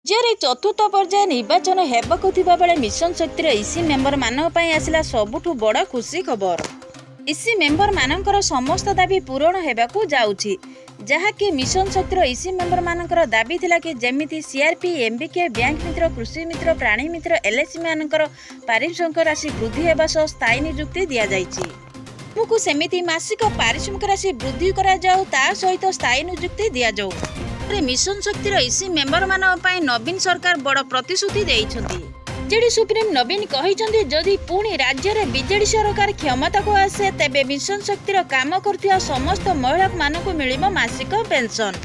राज्य चतुर्थ पर्याय निर्वाचन हेबाकु थिबा बेले मिशन शक्तिर इसी मेंबर मानक पई आसिला सबुठु बड़ खुशी खबर। इसी मेंबर मानकर समस्त दाबी पूरण हेबाकु जाउछि, जहाँकि मिशन शक्तिर इसी मेंबर मानकर दाबी थिला कि जेमिति सीआरपी, एमबीके, बैंक मित्र, कृषि मित्र, प्राणी मित्र, एलएसी मानकर पारिश्रमिक राशि वृद्धि हेबा सह स्थायी नियुक्ति दिया जाइछि। तुमको सेमिति मासिक पारिश्रमिक राशि वृद्धि करा जाउ, ता सहित स्थायी नियुक्ति दिया जाउ। मिशन शक्तिर इसी मेंबर मानक पई नवीन सरकार बड़ प्रतिश्रुति देइछन्ति। जेडी सुप्रीम नवीन कहिछन्ति जदि पुणी राज्य रे बीजेडी सरकार क्षमता को आसे तेबे मिशन शक्तिर काम करथिया समस्त महिला मानकु मिलिबो मासिक पेंशन।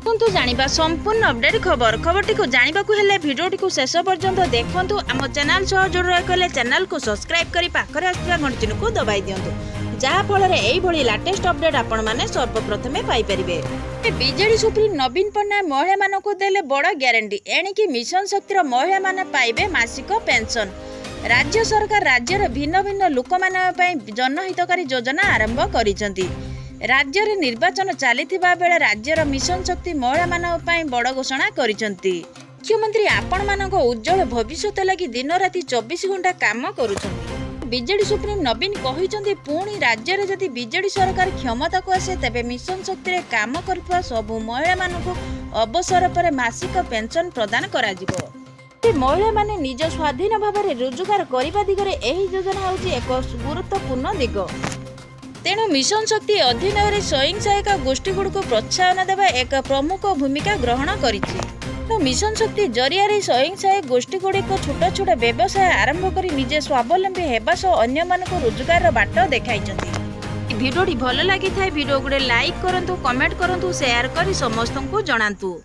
किंतु जानिबा संपूर्ण अपडेट खबरटी को जानिबा को हेले वीडियोटी को शेष पर्यंत देखंतु। आम चैनल सह जोड़ रखले चैनल को सब्सक्राइब करी पाखरे आस्थिबा घंटी को दबाई दियंतु, जहा फल रे एई भली लेटेस्ट अपडेट आपण माने सर्वप्रथमे पाई परिबे। बीजेडी सुप्रीम नवीन पन्ना महिला मानकु देले बड़ ग्यारंटी, एणिकी मिशन शक्तिर महिला माने पाइबे मासिक पेंशन। राज्य सरकार राज्यर भिन्न भिन्न लोक मानक पई जनहितकारी योजना आरंभ करिसंती। राज्य रे निर्वाचन चलीथिबा बेले राज्यर मिशन शक्ति महिला मानक पई बड़ घोषणा करिसंती। मुख्यमंत्री आपण मानक उज्जवल भविष्य लगी दिन राति 24 घंटा काम करुछंती। बीजेडी सुप्रीम नवीन कहिसंती पुणी राज्य रे जदि बीजेडी सरकार क्षमता को आसे तेबे मिशन शक्ति रे काम करथुवा सब महिला मानक अवसर पर मासिक पेंशन प्रदान करा जिवो। महिला माने निज स्वाधीन भाव में रोजगार करने दिगरे एही योजना होची एक गुरुत्वपूर्ण दिग। तेणु मिशन शक्ति अधीन में स्वयं सहायक गोष्ठी गुड़ को प्रोत्साहन देवा एक प्रमुख भूमिका ग्रहण करिछि। मिशन शक्ति जरिया स्वयं सहायक गोष्ठी गुड़िक छोट छोट व्यवसाय आरंभ कर निजे स्वावलंबी हेबा सह अन्य मानक रोजगार बाट देखाइछन्ति। भिडियोटी भल लागि थाए भिडियो गुड़े लाइक करंतु, कमेंट करंतु, शेयर करी समस्तंकु जणांतु।